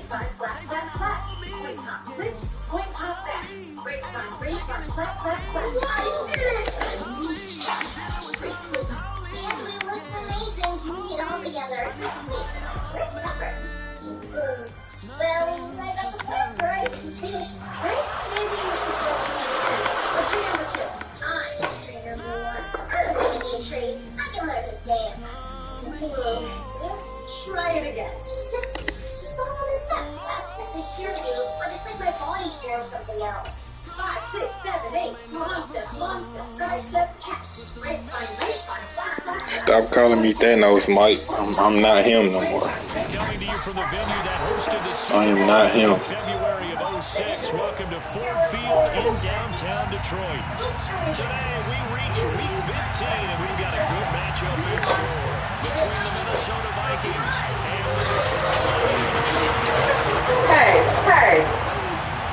fun, flat, flat, flat. Coin pop switch, coin pop back. Break fun, flat, flat, flat. Yeah, we did it! And we looked amazing doing it all together. Wait, where's Pepper? Well, I got the points right. Right? Maybe you should tell me. What's your number 2? I'm number 1. Earth tree. I can learn this dance. Let's try it again. Just follow the steps. That's it. They sure do, but it's like my body's doing something else. 5, 6, 7, 8. Monster, monster. Side step, cat. Break fun, flat, flat. Stop calling me Thanos, Mike. I'm not him no more. Coming to you from the venue that hosted the I am not him. February of 06. Welcome to Ford Field in downtown Detroit. Today we reach week 15 and we've got a good matchup in store between the Minnesota Vikings and the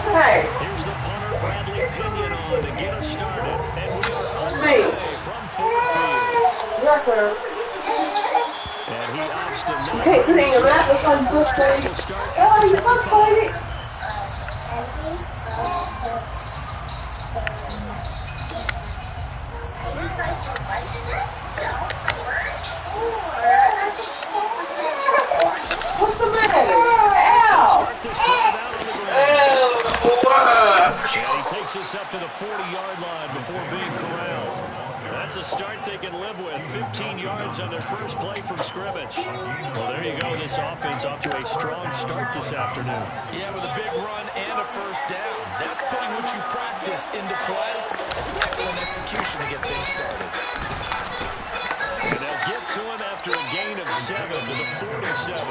Hey. Here's the punter Bradley Pinion on to get us started, and we are underway from Ford Field. And he opts to not Putting a wrap up on this thing. Oh, you can't find it. What's the matter? Ow! And he takes us up to the 40-yard line before being corralled. That's a start they can live with. 15 yards on their first play from scrimmage. Well, there you go. This offense off to a strong start this afternoon. Yeah, with a big run and a first down. That's putting what you practice into play. That's excellent execution to get things started. And they'll get to him after a gain of 7 to the 47.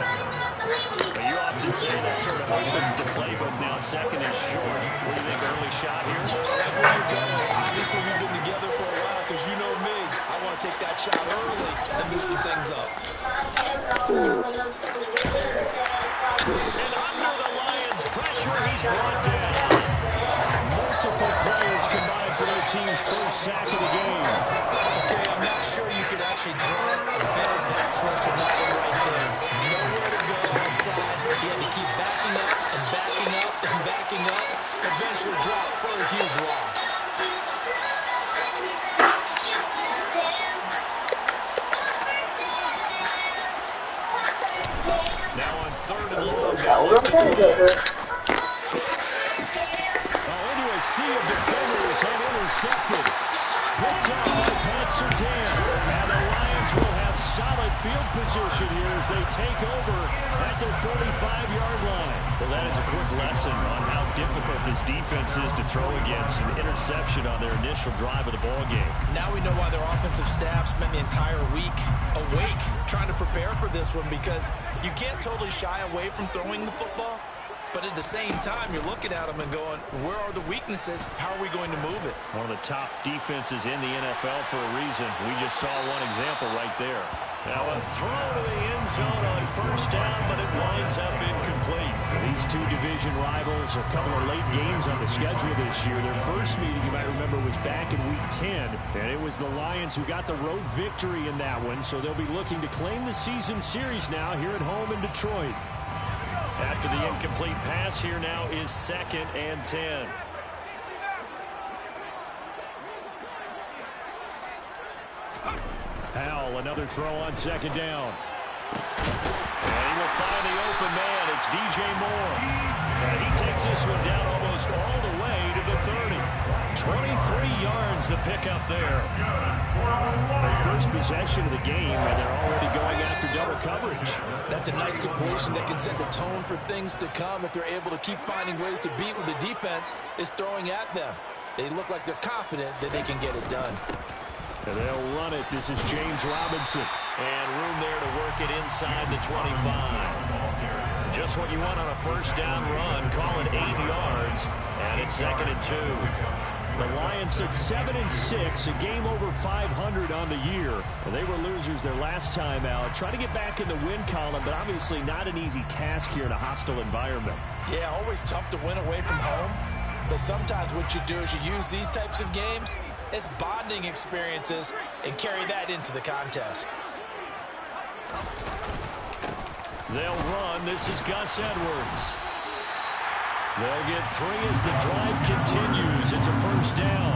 But you often say that sort of opens the playbook now. Second and short. What do you think, early shot here? Obviously, we've been together for a while because you know me. I want to take that shot early and loosen things up. And under the Lions' pressure, he's brought down. Multiple players combined for their team's first sack of the game. Okay, I'm not sure you could actually draw a better pass rush than that one right there. Nowhere to go outside. He had to keep backing up and backing up and backing up. Eventually dropped for a huge loss. Now on 3rd and long. Into a sea of defenders and intercepted. Picked up by Pat Surtain. And the Lions will have solid field position here as they take over at their 45-yard line. Well, that is a quick lesson on how difficult this defense is to throw against. An interception on their initial drive of the ball game. Now we know why their offensive staff spent the entire week awake trying to prepare for this one, because you can't totally shy away from throwing the football. But at the same time, you're looking at them and going, where are the weaknesses? How are we going to move it? One of the top defenses in the NFL for a reason. We just saw one example right there. Now a throw to the end zone on first down, but it winds up incomplete. These two division rivals, a couple of late games on the schedule this year. Their first meeting, you might remember, was back in Week 10, and it was the Lions who got the road victory in that one, so they'll be looking to claim the season series now here at home in Detroit. After the incomplete pass, here now is 2nd and 10. Powell, another throw on 2nd down. And he will find the open man. It's DJ Moore. And he takes this one down almost all the way to the 30. 23 yards the pickup there. The first possession of the game, and they're already going after double coverage. That's a nice completion that can set the tone for things to come if they're able to keep finding ways to beat what the defense is throwing at them. They look like they're confident that they can get it done. And they'll run it. This is James Robinson. And room there to work it inside the 25. Just what you want on a first down run. Call it 8 yards. And it's 2nd and 2. The Lions at 7-6, a game over 500 on the year. They were losers their last time out. Try to get back in the win column, but obviously not an easy task here in a hostile environment. Yeah, always tough to win away from home. But sometimes what you do is you use these types of games as bonding experiences and carry that into the contest. They'll run. This is Gus Edwards. They'll get 3 as the drive continues. It's a first down.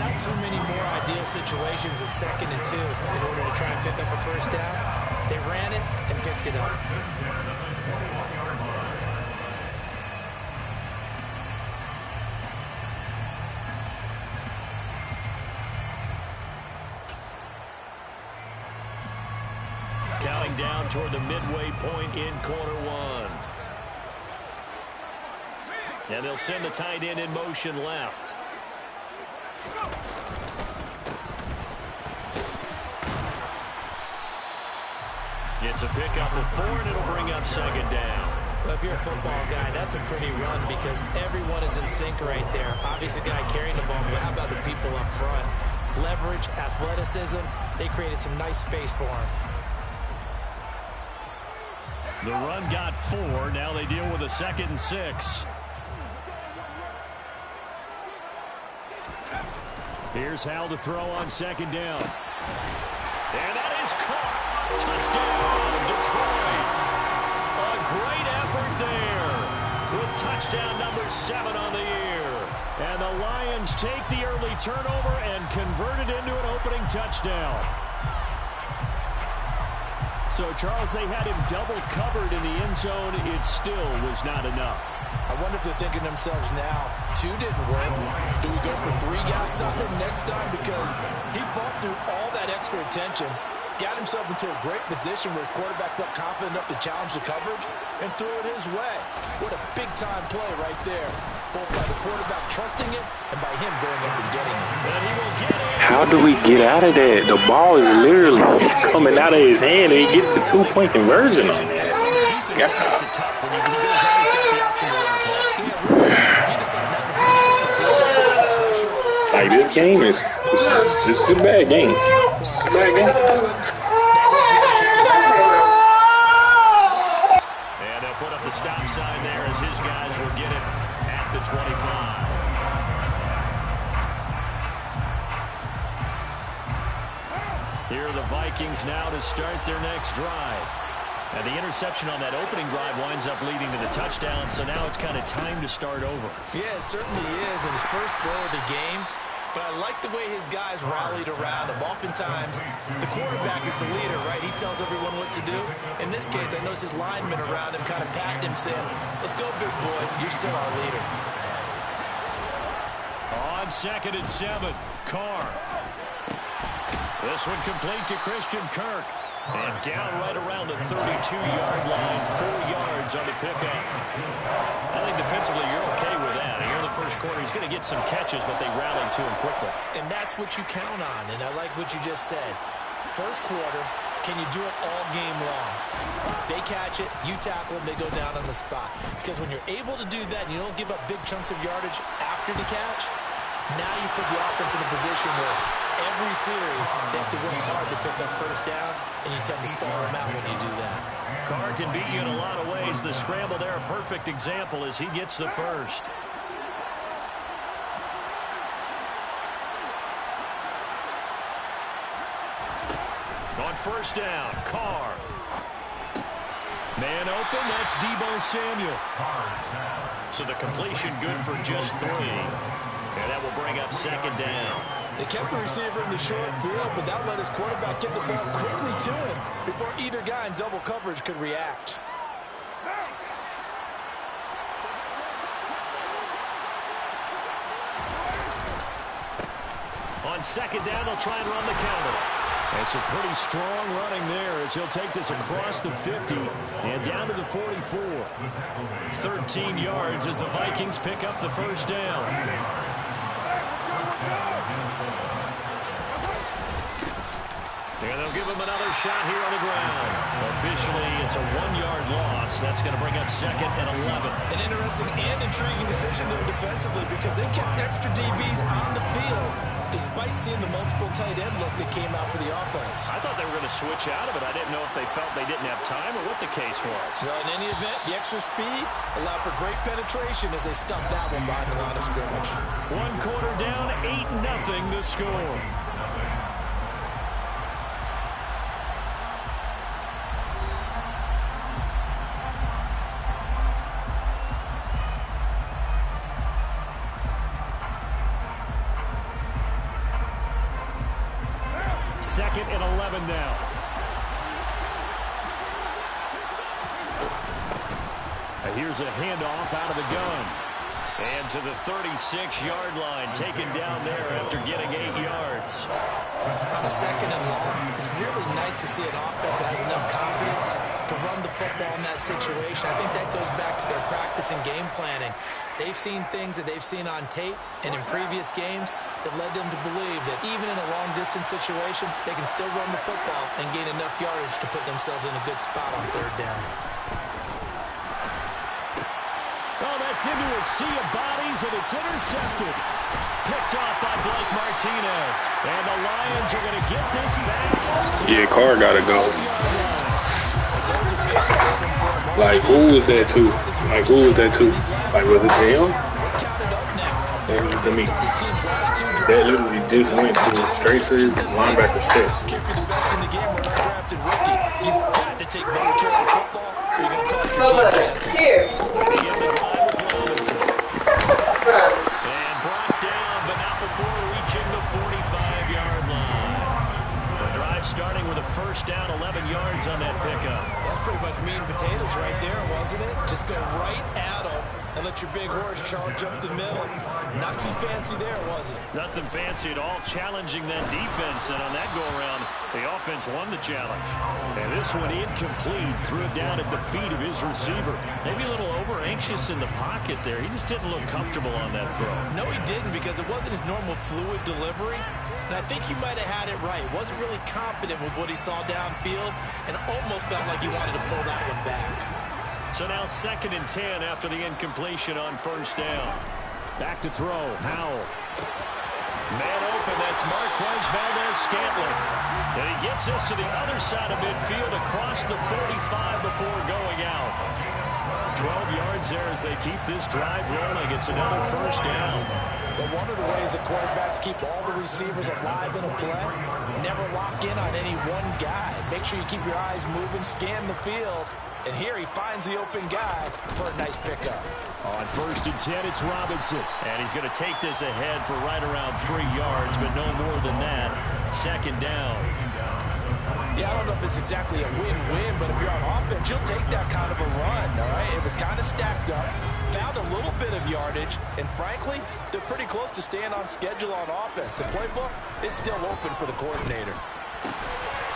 Not too many more ideal situations at 2nd and 2 in order to try and pick up a first down. They ran it and picked it up. Counting down toward the midway point in quarter 1. And they'll send the tight end in motion left. It's a pickup of 4, and it'll bring up 2nd down. Well, if you're a football guy, that's a pretty run because everyone is in sync right there. Obviously, the guy carrying the ball, but how about the people up front? Leverage, athleticism, they created some nice space for him. The run got 4. Now they deal with a 2nd and 6. Here's Hal to throw on 2nd down. And that is caught. Touchdown, Detroit. A great effort there with touchdown number 7 on the year. And the Lions take the early turnover and convert it into an opening touchdown. So, Charles, they had him double covered in the end zone. It still was not enough. I wonder if they're thinking to themselves now, 2 didn't work. Do we go for 3 guys on him next time? Because he fought through all that extra attention, got himself into a great position where his quarterback felt confident enough to challenge the coverage and threw it his way. What a big-time play right there, both by the quarterback trusting it and by him going up and getting it. And he will get it. How do we get out of that? The ball is literally coming out of his hand, and he gets the 2-point conversion on that. God. Like, this game is just a bad game. It's a bad game. And they'll put up the stop sign there as his guys will get it at the 25. Here are the Vikings now to start their next drive. And the interception on that opening drive winds up leading to the touchdown, so now it's kind of time to start over. Yeah, it certainly is, and his first throw of the game. But I like the way his guys rallied around him. Oftentimes, the quarterback is the leader, right? He tells everyone what to do. In this case, I noticed his linemen around him kind of patting him, saying, let's go, big boy. You're still our leader. On 2nd and 7, Carr. This one complete to Christian Kirk. And down right around the 32-yard line, 4 yards on the pickup. I think defensively you're okay with that. Here in the first quarter, he's going to get some catches, but they rallied to him quickly. And that's what you count on, and I like what you just said. First quarter, can you do it all game long? They catch it, you tackle them, they go down on the spot. Because when you're able to do that and you don't give up big chunks of yardage after the catch, now you put the offense in a position where every series they have to work hard to pick up first downs, and you tend to stall them out when you do that. Carr can beat you in a lot of ways. The scramble there, a perfect example as he gets the first. On first down, Carr. Man open, that's Deebo Samuel. So the completion good for just 3. And that will bring up 2nd down. They kept the receiver in the short field, but that let his quarterback get the ball quickly to him before either guy in double coverage could react. On 2nd down, they'll try and run the counter. It's a pretty strong running there as he'll take this across the 50 and down to the 44. 13 yards as the Vikings pick up the first down. And they'll give him another shot here on the ground. Officially, it's a 1-yard loss. That's going to bring up 2nd and 11. An interesting and intriguing decision there defensively because they kept extra DBs on the field despite seeing the multiple tight end look that came out for the offense. I thought they were going to switch out of it. I didn't know if they felt they didn't have time or what the case was. Well, in any event, the extra speed allowed for great penetration as they stuffed that one behind the line of scrimmage. 1 quarter down, 8-0 the score. 2nd and 11 now. Here's a handoff out of the gun. And to the 36-yard line, taken down there after getting 8 yards. On a 2nd and long, it's really nice to see an offense that has enough confidence to run the football in that situation. I think that goes back to their practice and game planning. They've seen things that they've seen on tape and in previous games that led them to believe that even in a long-distance situation, they can still run the football and gain enough yardage to put themselves in a good spot on 3rd down. Oh, that's into a sea of bodies, and it's intercepted. Picked off by Blake Martinez. And the Lions are going to get this back. Yeah, Carr got to go. Like, who was that to? Like, who was that to? Like, was it to him? That was to me. That literally just went to straight to his linebacker's chest. Here. And brought down, but not before reaching the 45-yard line. The drive starting with a 1st down, 11 yards on that pickup. That's pretty much meat and potatoes right there, wasn't it? Just go right at them and let your big horse charge up the middle. Not too fancy there, was it? Nothing fancy at all, challenging that defense. And on that go-around, the offense won the challenge. And this one incomplete. Threw it down at the feet of his receiver. Maybe a little over-anxious in the pocket there. He just didn't look comfortable on that throw. No, he didn't, because it wasn't his normal fluid delivery. And I think he might have had it right. Wasn't really confident with what he saw downfield and almost felt like he wanted to pull that one back. So now 2nd and 10 after the incompletion on 1st down. Back to throw. Howell. Man open. That's Marquez Valdes-Scantling. And he gets us to the other side of midfield across the 45 before going out. 12 yards there as they keep this drive rolling. It's another 1st down. But one of the ways the quarterbacks keep all the receivers alive in a play, never lock in on any one guy. Make sure you keep your eyes moving, scan the field. And here he finds the open guy for a nice pickup. On 1st and 10, it's Robinson. And he's going to take this ahead for right around 3 yards, but no more than that. 2nd down. Yeah, I don't know if it's exactly a win-win, but if you're on offense, you'll take that kind of a run, all right? It was kind of stacked up, found a little bit of yardage, and frankly, they're pretty close to staying on schedule on offense. The playbook is still open for the coordinator.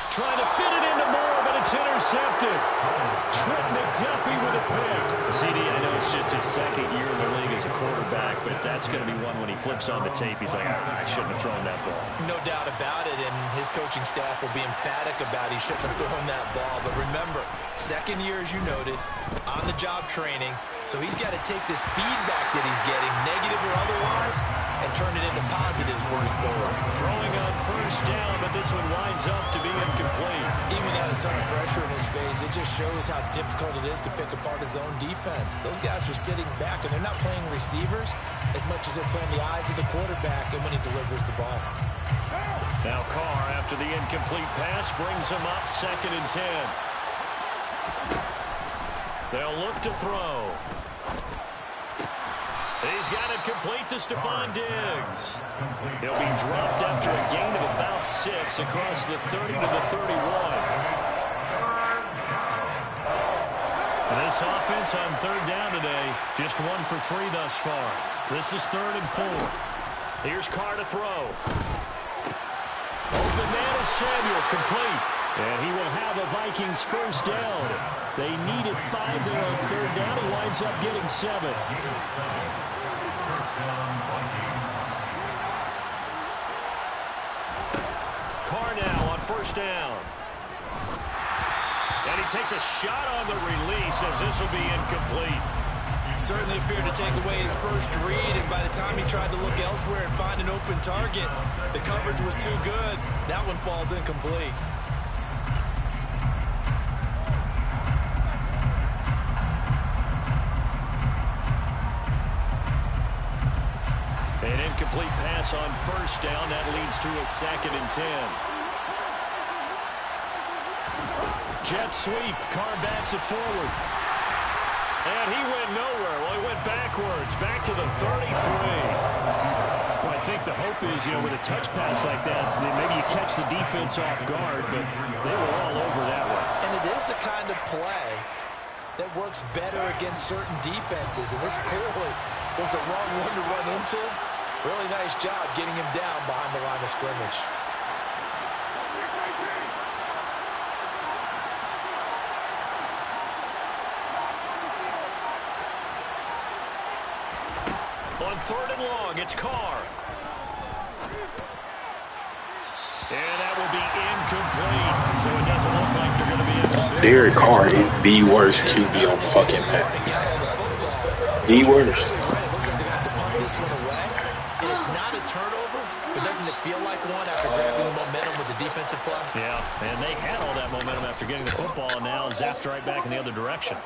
Trying to fit it into Moore, but it's intercepted. Trent McDuffie with a pick. CD, I know it's just his 2nd year in the league as a quarterback, but that's going to be one when he flips on the tape. He's like, I shouldn't have thrown that ball. No doubt about it, and his coaching staff will be emphatic about he shouldn't have thrown that ball. But remember, 2nd year, as you noted, on-the-job training, so he's got to take this feedback that he's getting, negative or otherwise, and turn it into positives moving forward. Throwing on 1st down, but this one winds up to be incomplete. Even without a ton of pressure in his face, it just shows how difficult it is to pick apart his own defense. Those guys are sitting back, and they're not playing receivers as much as they're playing the eyes of the quarterback and when he delivers the ball. Now Carr, after the incomplete pass, brings him up 2nd and 10. They'll look to throw. He's got it complete to Stephon Diggs. He'll be dropped after a gain of about 6 across the 30 to the 31. And this offense on 3rd down today, just 1 for 3 thus far. This is 3rd and 4. Here's Carr to throw. Open man is Samuel, complete. And he will have the Vikings 1st down. They needed 5 there on 3rd down. He winds up getting 7. Carr now on 1st down. And he takes a shot on the release as this will be incomplete. Certainly appeared to take away his first read, and by the time he tried to look elsewhere and find an open target, the coverage was too good. That one falls incomplete. An incomplete pass on 1st down. That leads to a 2nd and 10. Jet sweep. Carr backs it forward. And he went nowhere. Well, he went backwards. Back to the 33. Well, I think the hope hope is, with a touch pass like that, maybe you catch the defense off guard, but they were all over that one. And it is the kind of play that works better against certain defenses, and this clearly was the wrong one to run into. Really nice job getting him down behind the line of scrimmage. On 3rd and long, it's Carr. And that will be incomplete. So it doesn't look like they're going to be able to... Derek Carr is the worst QB on fucking Madden. The worst. It looks like they have to punt this one away. And it's not a turnover, but doesn't it feel like one after grabbing momentum with the defensive play? Yeah, and they had all that momentum after getting the football, and now zapped right back in the other direction.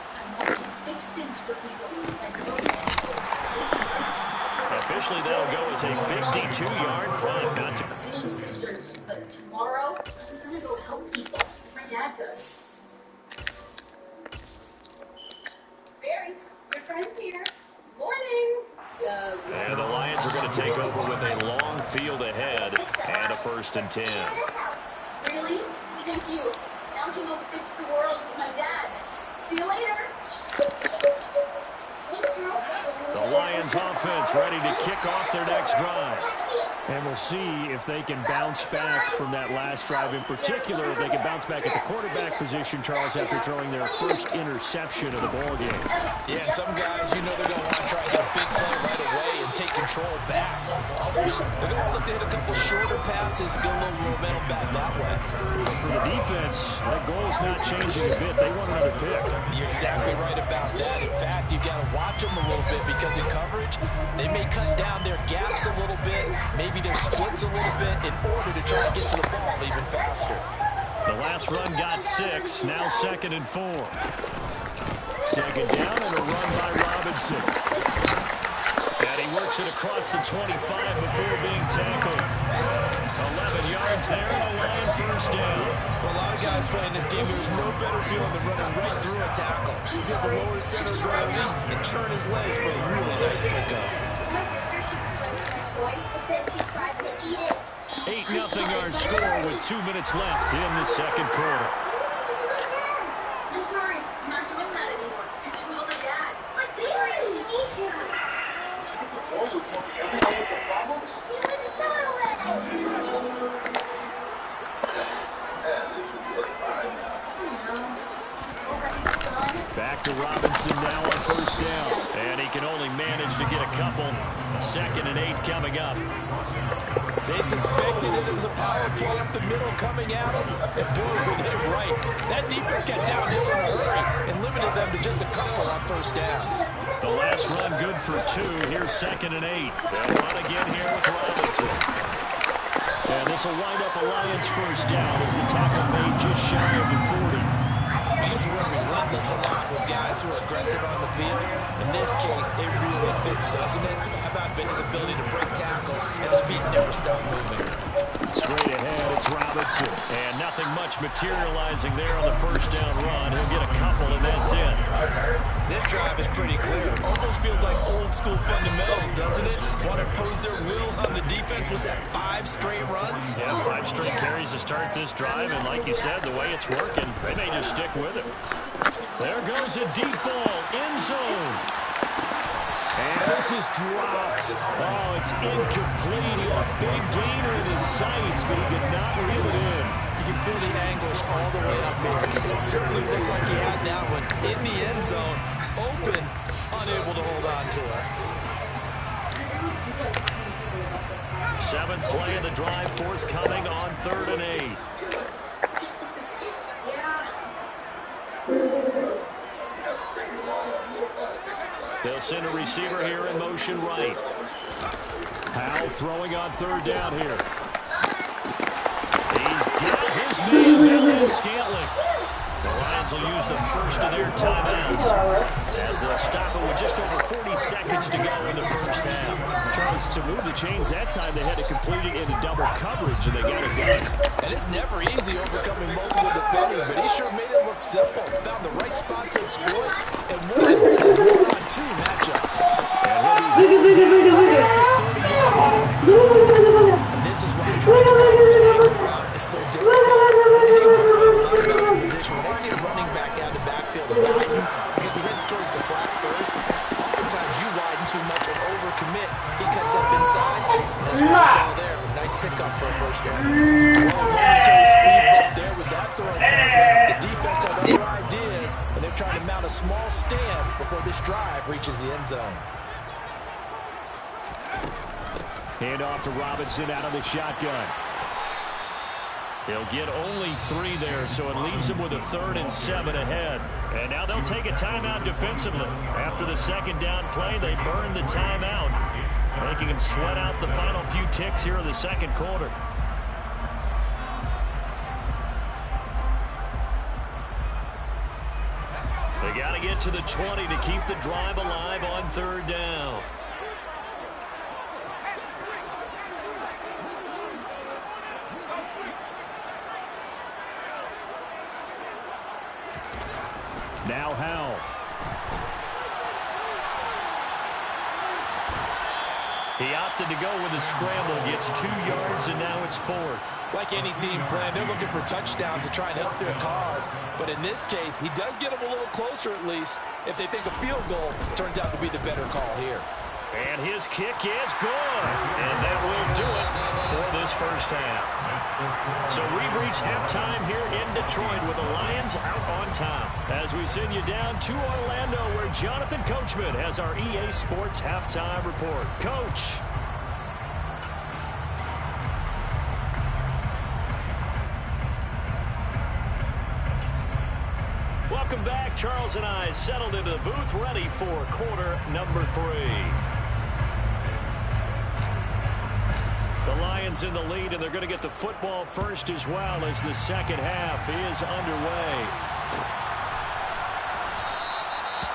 Fix things for people. Officially, that'll go as a 52-yard punt. Not to... Sisters, but tomorrow, I'm gonna go help people. My dad does. Barry, your friend's here. Morning. And the Lions are going to take over with a long field ahead and a 1st and 10. Really? Thank you. Now I can go fix the world with my dad. See you later. The Lions offense ready to kick off their next drive. And we'll see if they can bounce back from that last drive. In particular, if they can bounce back at the quarterback position, Charles, after throwing their first interception of the ball game. Yeah, and some guys, they're going to want to try to get a big play right away and take control back. Others, they're going to look to hit a couple shorter passes, get a little momentum back that way. But for the defense, that goal is not changing a bit. They want another pick. You're exactly right about that. In fact, you've got to watch them a little bit because in coverage, they may cut down their gaps a little bit, maybe their splits a little bit in order to try and get to the ball even faster. The last run got 6, now 2nd and 4. 2nd down and a run by Robinson. And he works it across the 25 before being tackled. 11 yards there and a Lion 1st down. For a lot of guys playing this game, there's no better feeling than running right through a tackle. He's at the lower center of gravity and churn his legs for a really nice pickup. My sister, she could play with her toy, but then she tried to eat it. 8-0 our score with 2 minutes left in the 2nd quarter. I'm sorry. I'm not doing that anymore. I have to call my dad. But Barry, we need you. You wouldn't throw it away. Back to Robinson now on 1st down. And he can only manage to get a couple. 2nd and 8 coming up. They suspected that it was a power play up the middle coming at them. And boy, were they right. That defense got down there in a hurry and limited them to just a couple on 1st down. The last run good for 2. Here's 2nd and 8. They'll run again here with Robinson. And this will wind up a Lions 1st down as the tackle made just shy of the 40. We use the word relentless a lot with guys who are aggressive on the field. In this case, it really fits, doesn't it? How about his ability to break tackles and his feet never stop moving? Straight ahead, it's Robinson. And nothing much materializing there on the 1st down run. He'll get a couple, and that's it. This drive is pretty clear. Almost feels like old school fundamentals, doesn't it? Want to impose their will on the defense. Was that 5 straight runs? Yeah, 5 straight carries to start this drive. And like you said, the way it's working, they may just stick with it. There goes a deep ball, end zone. And this is dropped. Oh, it's incomplete. He had a big gainer in his sights, but he did not reel it in. You can feel the anguish all the way up there. It certainly looked like he had that one in the end zone, open, unable to hold on to it. 7th play of the drive, forthcoming on 3rd and 8. They'll send a receiver here in motion right. Howe throwing on 3rd down here. He's got his man, Valdez Scantling. The Lions will use the first of their timeouts as they'll stop it with just over 40 seconds to go in the 1st half. Charles, to move the chains that time, they had to complete it into double coverage, and they got it done. And it's never easy overcoming multiple defenders, but he sure made it look simple. Found the right spot to exploit, and won his 1-on-2 matchup. And he'll be is sometimes you widen too much and overcommit. He cuts up inside. That's what we saw there. Nice pickup for a first down. Well, momentary speed bump there with that throwing partner. The defense had other ideas, and they're trying to mount a small stand before this drive reaches the end zone. Hand off to Robinson out of the shotgun. He'll get only 3 there, so it leaves him with a 3rd and 7 ahead. And now they'll take a timeout defensively. After the second down play, they burn the timeout, making him sweat out the final few ticks here in the second quarter. They got to get to the 20 to keep the drive alive on 3rd down. Now Howell. He opted to go with a scramble, gets 2 yards, and now it's 4th. Like any team plan, they're looking for touchdowns to try and help their cause. But in this case, he does get them a little closer at least if they think a field goal turns out to be the better call here. And his kick is good. And that will do it for this first half. So we've reached halftime here in Detroit with the Lions out on top. As we send you down to Orlando where Jonathan Coachman has our EA Sports halftime report. Coach. Welcome back. Charles and I settled into the booth ready for quarter number 3. The Lions in the lead, and they're going to get the football first as well as the second half is underway.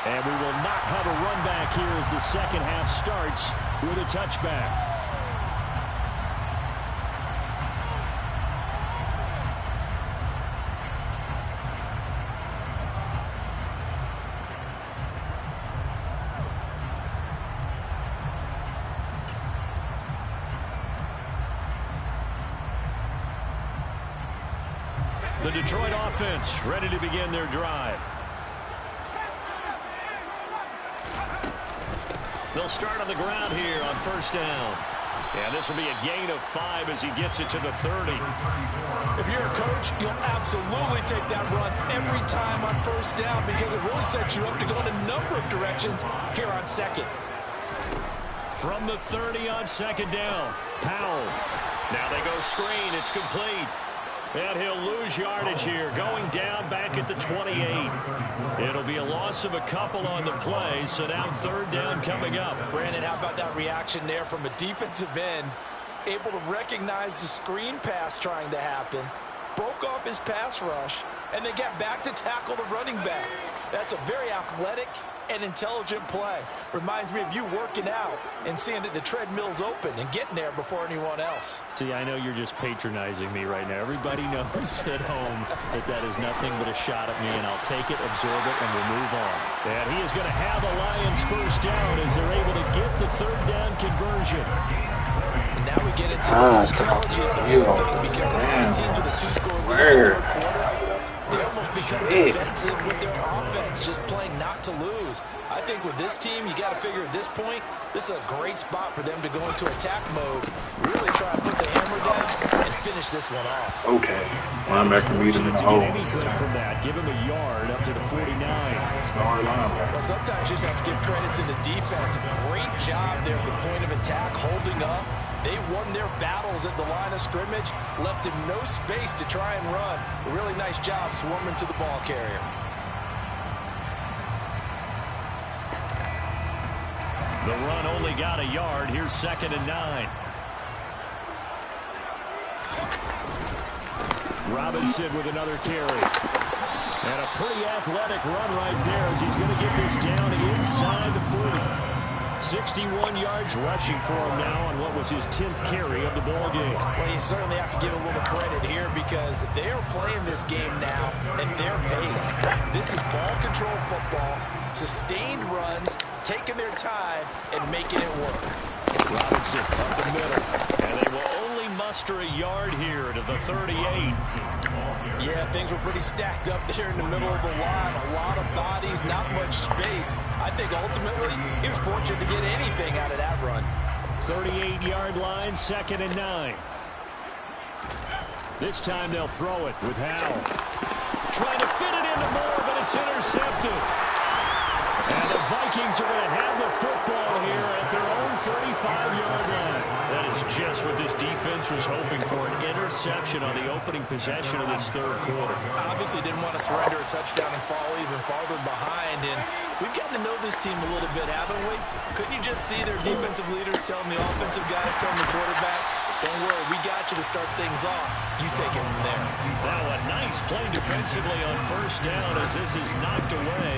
And we will not have a run back here as the second half starts with a touchback. The Detroit offense ready to begin their drive. They'll start on the ground here on first down. And this will be a gain of 5 as he gets it to the 30. If you're a coach, you'll absolutely take that run every time on first down because it really sets you up to go in a number of directions here on second. From the 30 on second down, Powell. Now they go screen. It's complete. And he'll lose yardage here, going down back at the 28. It'll be a loss of a couple on the play, so now third down coming up. Brandon, how about that reaction there from a defensive end? Able to recognize the screen pass trying to happen, broke off his pass rush, and then got back to tackle the running back. That's a very athletic and intelligent play. Reminds me of you working out and seeing that the treadmill's open and getting there before anyone else. See, I know you're just patronizing me right now. Everybody knows at home that is nothing but a shot at me, and I'll take it, absorb it, and we'll move on. And he is going to have the Lions first down as they're able to get the third down conversion. And now we get into the psychology of the whole thing because a lot of teams with a two-score lead in the third quarter, they almost become defensive with their offense, just playing not to lose. I think with this team, you got to figure at this point, this is a great spot for them to go into attack mode, really try to put the hammer down and finish this one off. Okay. Linebacker meet him in the hole. Anything from that. Give him a yard up to the 49. Star linebacker. Well, sometimes you just have to give credit to the defense. Great job there at the point of attack, holding up. They won their battles at the line of scrimmage, left him no space to try and run. A really nice job swarming to the ball carrier. The run only got a yard. Here's 2nd and 9. Robinson with another carry. And a pretty athletic run right there as he's going to get this down inside the 40. 61 yards rushing for him now on what was his 10th carry of the ball game. Well, you certainly have to give a little credit here because they are playing this game now at their pace. This is ball control football, sustained runs, taking their time and making it work. Robinson up the middle. And they will only muster a yard here to the 38. Yeah, things were pretty stacked up there in the middle of the line. A lot of bodies, not much space. I think ultimately he was fortunate to get anything out of that run. 38-yard line, 2nd and 9. This time they'll throw it with Howell. Trying to fit it into Moore, but it's intercepted. And the Vikings are going to have the football here at their own 35-yard line. That is just what this defense was hoping for, an interception on the opening possession of this third quarter. Obviously didn't want to surrender a touchdown and fall even farther behind. And we've gotten to know this team a little bit, haven't we? Couldn't you just see their defensive leaders telling the offensive guys, telling the quarterback, don't worry, we got you to start things off. You take it from there. Now a nice play defensively on first down as this is knocked away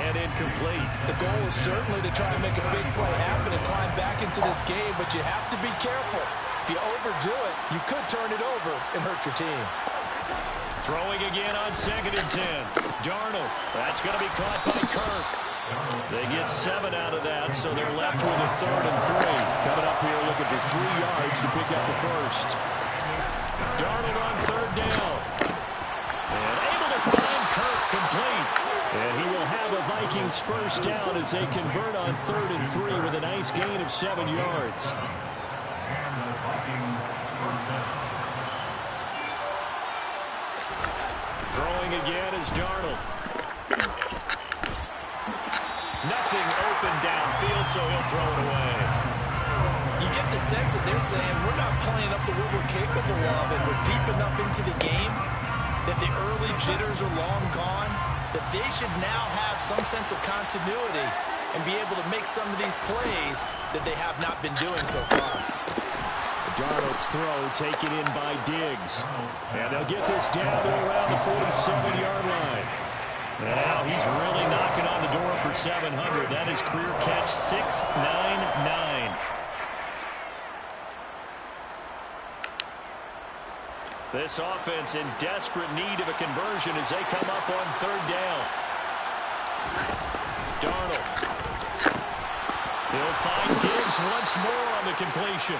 and incomplete. The goal is certainly to try and make a big play happen and climb back into this game, but you have to be careful. If you overdo it, you could turn it over and hurt your team. Throwing again on 2nd and 10. Darnold. That's going to be caught by Kirk. They get 7 out of that, so they're left with a 3rd and 3. Coming up here looking for 3 yards to pick up the first. Darnold on 3rd down. And able to find Kirk complete. And he will have a Vikings first down as they convert on 3rd and 3 with a nice gain of 7 yards. Throwing again is Darnold. Nothing open downfield, so he'll throw it away. You get the sense that they're saying we're not playing up to what we're capable of, and we're deep enough into the game that the early jitters are long gone, that they should now have some sense of continuity and be able to make some of these plays that they have not been doing so far. Darnold's throw taken in by Diggs. And they'll get this down to around the 47-yard line. And now he's really knocking on the door for 700. That is career catch 699. This offense in desperate need of a conversion as they come up on 3rd down. Darnold. He'll find Diggs once more on the completion.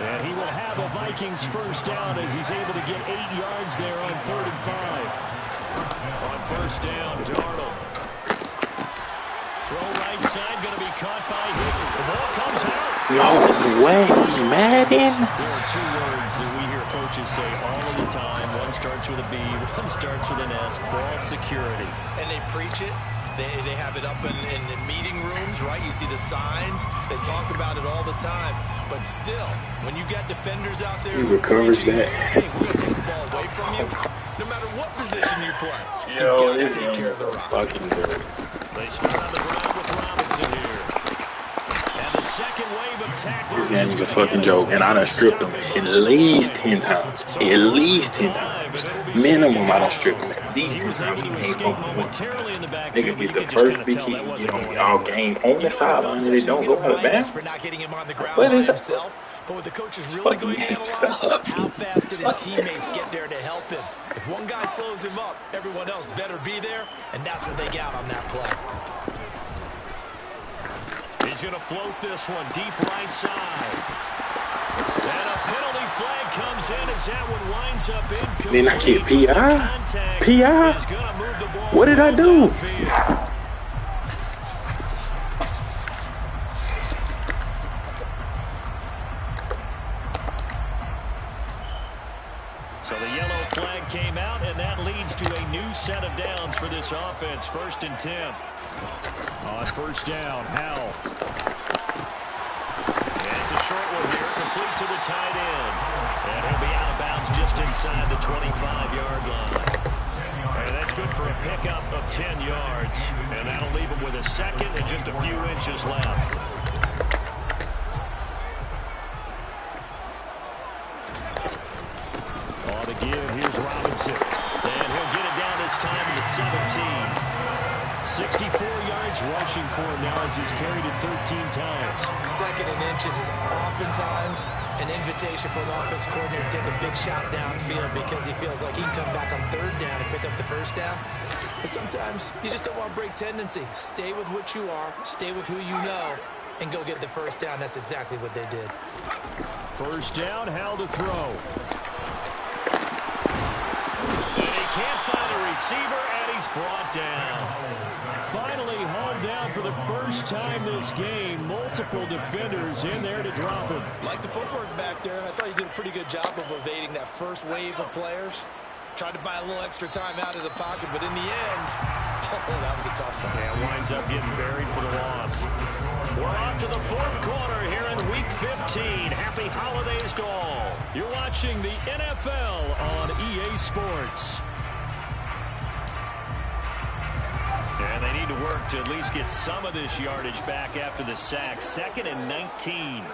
And he will have a Vikings first down as he's able to get 8 yards there on 3rd and 5. On first down, Darnold. Throw right side, going to be caught by Higgins. The ball comes out. No way, Madden. There are 2 words that we hear coaches say all of the time. One starts with a B, one starts with an S. Ball security. And they preach it. They have it up in meeting rooms, right? You see the signs. They talk about it all the time. But still, when you got defenders out there, He recovers that. Hey, we're going to take the ball away from you. No matter what position you play, Yo, you this got to take care of the rock. fucking good. They start on the ground with Robinson here. And the second wave of tacklers. This game is a fucking joke, and I done stripped him at least 10 times. At least 10 times. Minimum, I done stripped him at least 10 times. He ain't fucking once. Nigga get the first big hit, you know, all game on the sideline, and they don't go out of bounds. What is that? But with the coaches really going to analyze how fast did his teammates get there to help him. If one guy slows him up, everyone else better be there, and that's what they got on that play. He's going to float this one deep right side. And a penalty flag comes in as that one winds up incomplete. Then I get PI? PI? What did I do? So the yellow flag came out, and that leads to a new set of downs for this offense. 1st and 10. On first down, Howell. And it's a short one here, complete to the tight end. And he'll be out of bounds just inside the 25-yard line. And that's good for a pickup of 10 yards. And that'll leave him with a second and just a few inches left. On the give, here's Robinson. And he'll get it down this time to the 17. 64 yards rushing for him now as he's carried it 13 times. 2nd and inches is oftentimes an invitation for an offense coordinator to take a big shot downfield because he feels like he can come back on 3rd down and pick up the first down. But sometimes you just don't want to break tendency. Stay with what you are. Stay with who you know. and go get the first down. That's exactly what they did. First down, Howell to throw. And he can't find a receiver, and he's brought down. Finally hauled down for the first time this game. Multiple defenders in there to drop him. Like the footwork back there, I thought he did a pretty good job of evading that first wave of players. Tried to buy a little extra time out of the pocket, but in the end, oh, that was a tough one. Yeah, winds up getting buried for the loss. We're off to the fourth quarter here in Week 15. Happy holidays to all. You're watching the NFL on EA Sports. And they need to work to at least get some of this yardage back after the sack. 2nd and 19.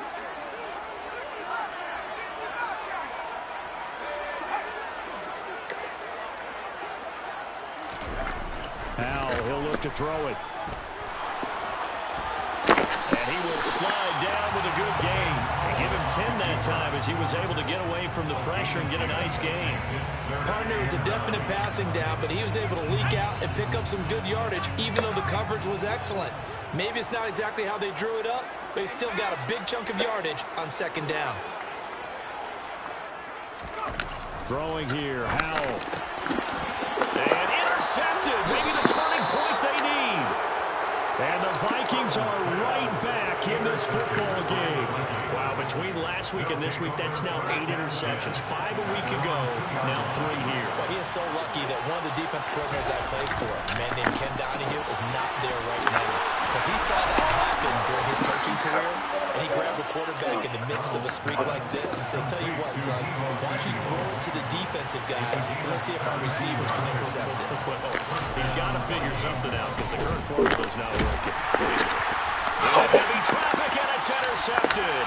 Howell, he'll look to throw it. And he will slide down with a good gain. And give him 10 that time as he was able to get away from the pressure and get a nice gain. Partner was a definite passing down, but he was able to leak out and pick up some good yardage, even though the coverage was excellent. Maybe it's not exactly how they drew it up, but he still got a big chunk of yardage on 2nd down. Throwing here, Howell. And intercepted. Maybe the turning point they need. And the Vikings are right back in this football game. Wow, between last week and this week, that's now 8 interceptions. 5 a week ago, now 3 here. Well, he is so lucky that one of the defense coordinators I played for, a man named Ken Donahue, is not there right now. Because he saw that happen during his coaching career, and he grabbed a quarterback in the midst of a streak like this and said, tell you what, son, why don't you throw it to the defensive guys, and let's see if our receivers can intercept it. He's got to figure something out because the current formula's not working. Heavy traffic, and it's intercepted.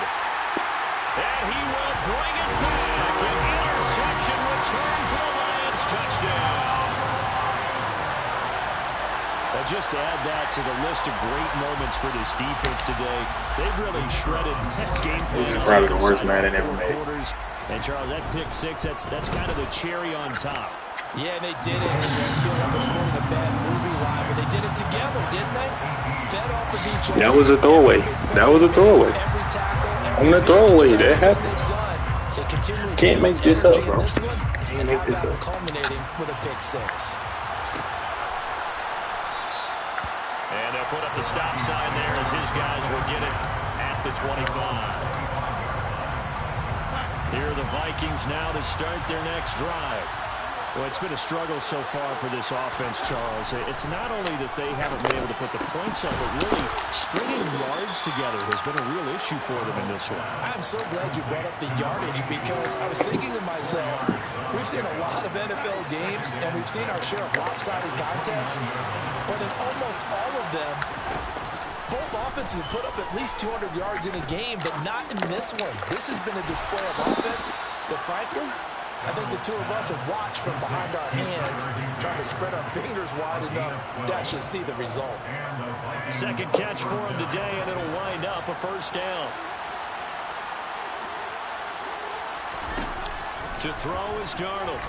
And he will bring it back. An interception return for the Lions. Touchdown. Well, just to add that to the list of great moments for this defense today, they've really shredded that game plan. This is probably the worst man in ever made. And Charles, that pick six, that's kind of the cherry on top. Yeah, and they did it. I feel like they're quoting a bad movie line, but they did it together, didn't they? Fed off of each other. That was a throwaway. That was a throwaway. On the throwaway, that happens. Can't make this up, bro. Can't make this up. Culminating with a pick six. And they'll put up the stop sign there as his guys will get it at the 25. Here are the Vikings now to start their next drive. Well, it's been a struggle so far for this offense, Charles. It's not only that they haven't been able to put the points up, but really stringing yards together has been a real issue for them in this one. I'm so glad you brought up the yardage because I was thinking to myself, we've seen a lot of NFL games and we've seen our share of lopsided contests, but in almost all of them, both offenses have put up at least 200 yards in a game, but not in this one. This has been a display of offense that, frankly, I think the two of us have watched from behind our hands, trying to spread our fingers wide enough to actually see the result. Second catch for him today, and it'll wind up a first down. To throw is Darnold.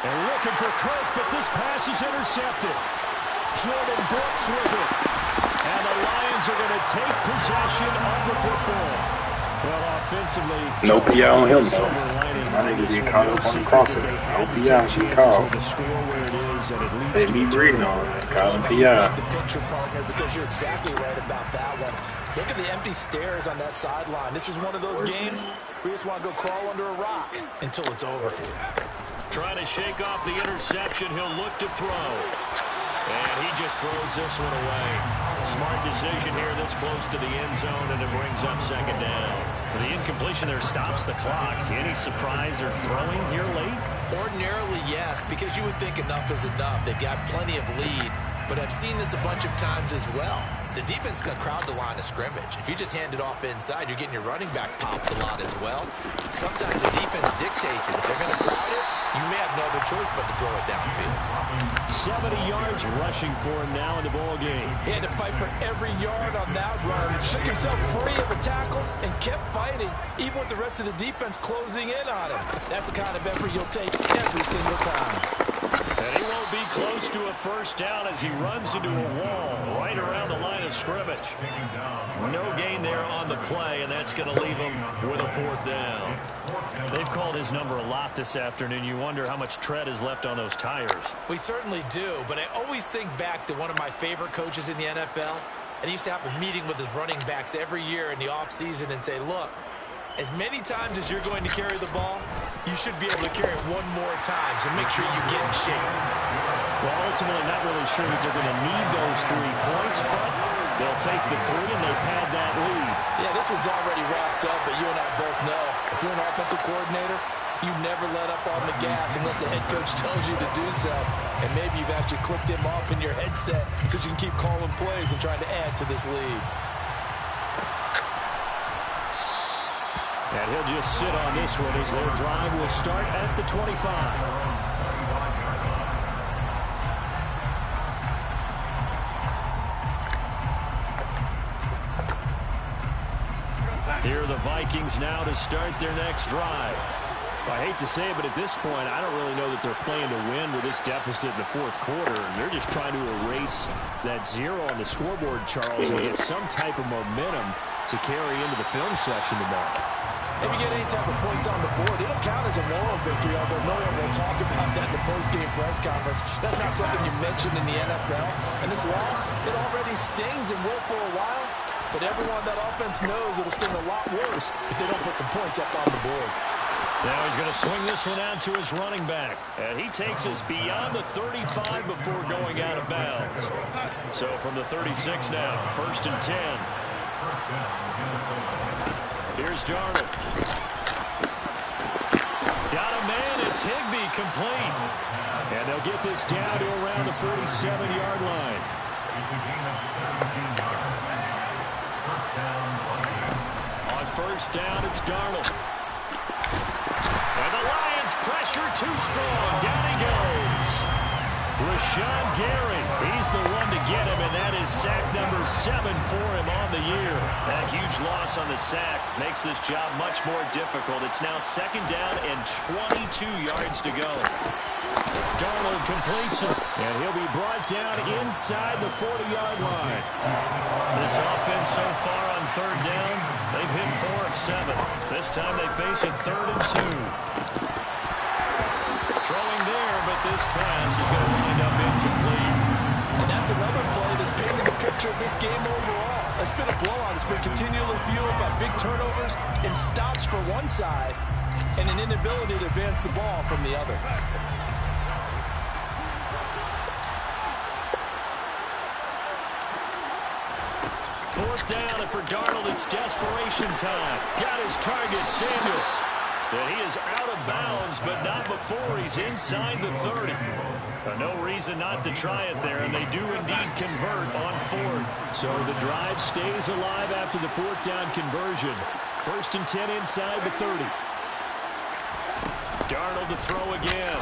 And looking for Kirk, but this pass is intercepted. Jordan Brooks with it. And the Lions are going to take possession of the football. Well, offensively, no PI on him, though. My niggas get caught up on the crosser. No PI she called. They be breathing on it. Call him PI. The picture, partner, because you're exactly right about that one. Look at the empty stairs on that sideline. This is one of those games where you just want to go crawl under a rock until it's over. Trying to shake off the interception. He'll look to throw. And he just throws this one away. Smart decision here this close to the end zone, and it brings up second down. The incompletion there stops the clock. Any surprise they're throwing here late? Ordinarily, yes, because you would think enough is enough. They've got plenty of lead, but I've seen this a bunch of times as well. The defense is going to crowd the line of scrimmage. If you just hand it off inside, you're getting your running back popped a lot as well. Sometimes the defense dictates it. If they're going to crowd it, you may have no other choice but to throw it downfield. 70 yards rushing for him now in the ball game. He had to fight for every yard on that run. Shook himself free of a tackle and kept fighting, even with the rest of the defense closing in on him. That's the kind of effort you'll take every single time. And he won't be close to a first down as he runs into a wall right around the line of of scrimmage. No gain there on the play, and that's going to leave him with a 4th down. They've called his number a lot this afternoon. You wonder how much tread is left on those tires. We certainly do, but I always think back to one of my favorite coaches in the NFL, and he used to have a meeting with his running backs every year in the offseason and say, look, as many times as you're going to carry the ball, you should be able to carry it one more time, so make sure you get in shape. Well, ultimately, not really sure that they're going to need those 3 points, but they'll take the 3 and they pad that lead. Yeah, this one's already wrapped up, but you and I both know if you're an offensive coordinator, you never let up on the gas unless the head coach tells you to do so. And maybe you've actually clicked him off in your headset so you can keep calling plays and trying to add to this lead. And he'll just sit on this one as their drive will start at the 25. Here are the Vikings now to start their next drive. I hate to say it, but at this point, I don't really know that they're playing to win with this deficit in the 4th quarter. They're just trying to erase that 0 on the scoreboard, Charles, and get some type of momentum to carry into the film section tomorrow. If you get any type of points on the board, it'll count as a moral victory, although no one will talk about that in the post-game press conference. That's not something you mentioned in the NFL. And this loss, it already stings and will for a while. But everyone on that offense knows it'll sting a lot worse if they don't put some points up on the board. Now he's going to swing this one out to his running back. And he takes us beyond the 35 before going out of bounds. So from the 36 now, 1st and 10. Here's Darnold. Got a man. It's Higbee complete. And they'll get this down to around the 47-yard line. On 1st down, it's Darnold. And the Lions pressure too strong. Down he goes. Rashawn Gary, he's the one to get him, and that is sack number 7 for him on the year. That huge loss on the sack makes this job much more difficult. It's now 2nd down and 22 yards to go. Darnold completes it, and he'll be brought down inside the 40-yard line. This offense so far on 3rd down, they've hit 4 of 7. This time they face a 3rd and 2. Throwing there, but this pass is going to wind up incomplete. And that's another play that's painting the picture of this game overall. It's been a blowout. It's been continually fueled by big turnovers and stops for one side and an inability to advance the ball from the other. Fourth down, and for Darnold, it's desperation time. Got his target, Samuel. And he is out of bounds, but not before he's inside the 30. No reason not to try it there, and they do indeed convert on 4th. So the drive stays alive after the 4th down conversion. 1st and 10 inside the 30. Darnold to throw again.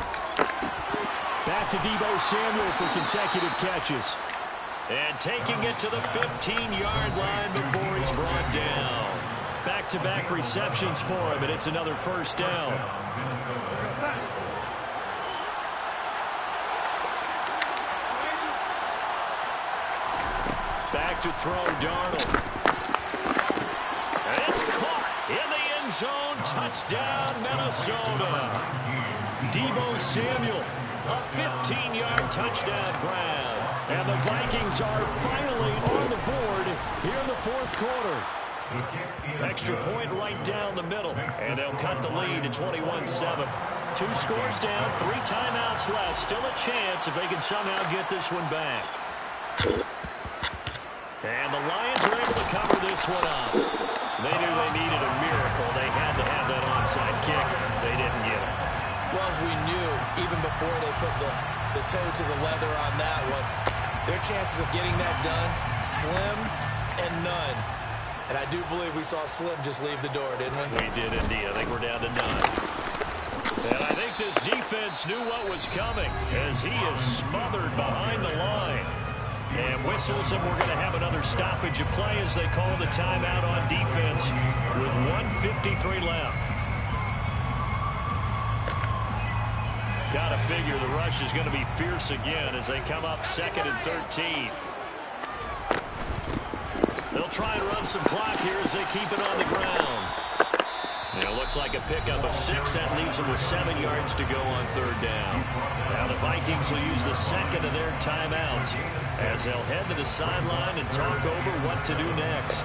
Back to Deebo Samuel for consecutive catches. And taking it to the 15-yard line before he's brought down. Back-to-back receptions for him, and it's another 1st down. Back to throw, Darnold. And it's caught in the end zone. Touchdown, Minnesota. Deebo Samuel, a 15-yard touchdown grab. And the Vikings are finally on the board here in the 4th quarter. Extra point right down the middle. And they'll cut the lead to 21-7. 2 scores down, 3 timeouts left. Still a chance if they can somehow get this one back. And the Lions are able to cover this one up. They knew they needed a miracle. They had to have that onside kick. They didn't get it. Well, as we knew, even before they put the toe to the leather on that one, their chances of getting that done, slim and none. And I do believe we saw Slim just leave the door, didn't we? We did indeed. I think we're down to 9. And I think this defense knew what was coming as he is smothered behind the line. And whistles, and we're going to have another stoppage of play as they call the timeout on defense with 1:53 left. Got to figure the rush is going to be fierce again as they come up 2nd and 13. They'll try and run some clock here as they keep it on the ground. And it looks like a pickup of 6. That leaves them with 7 yards to go on third down. Now the Vikings will use the second of their timeouts as they'll head to the sideline and talk over what to do next.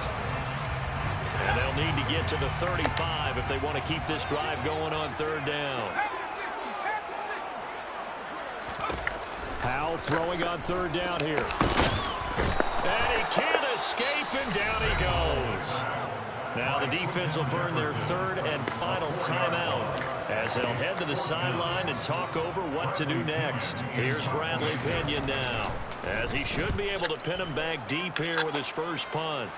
And they'll need to get to the 35 if they want to keep this drive going on third down. Howell throwing on third down here. And he can't escape, and down he goes. Now the defense will burn their third and final timeout as they'll head to the sideline and talk over what to do next. Here's Bradley Pinion now, as he should be able to pin him back deep here with his first punt.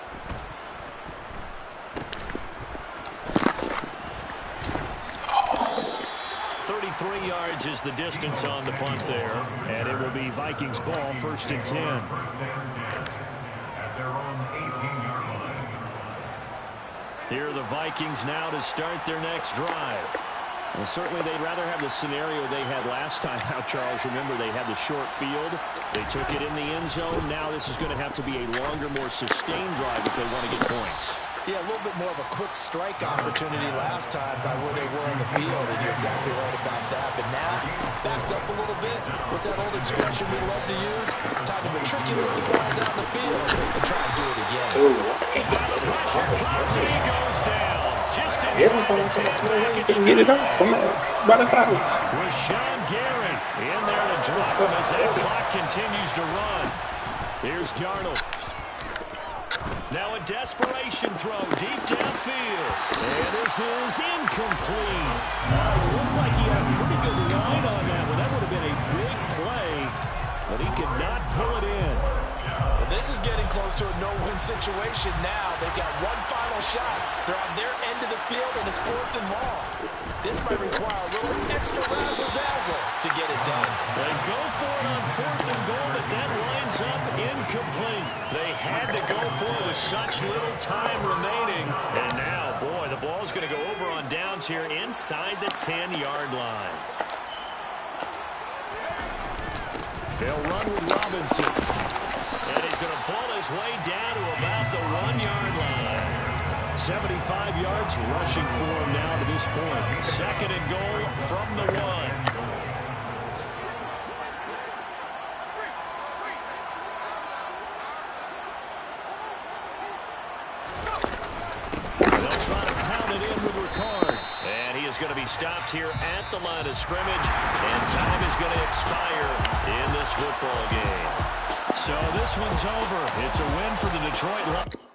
Yards is the distance on the punt there, and it will be Vikings ball, 1st and 10. Here are the Vikings now to start their next drive. Well, certainly they'd rather have the scenario they had last time. Now, Charles, remember they had the short field. They took it in the end zone. Now this is going to have to be a longer, more sustained drive if they want to get points. Yeah, a little bit more of a quick strike opportunity last time by where they were on the field, and you're exactly right about that. But now, backed up a little bit. What's that old expression we love to use? Time to matriculate the ball down the field and try and do it again. Pressure comes and he goes down. Just inside the 10. Get it up from by the side. Rashawn Gary in there to drop him as that clock continues to run. Here's Darnold. Now a desperation throw deep downfield. And this is incomplete. It looked like he had a pretty good line on that one. That would have been a big play, but he could not pull it in. Well, this is getting close to a no-win situation now. They've got one final shot. They're on their end of the field, and it's 4th and long. This might require a little extra razzle-dazzle to get it done. They go for it on 4th and goal, but that winds up incomplete. They had to go for it with such little time remaining. And now, boy, the ball's going to go over on downs here inside the 10-yard line. They'll run with Robinson. And he's going to pull his way down to about the 1-yard line. 75 yards rushing for him now to this point. 2nd and goal from the 1. Going to be stopped here at the line of scrimmage, and time is going to expire in this football game. So this one's over. It's a win for the Detroit Lions.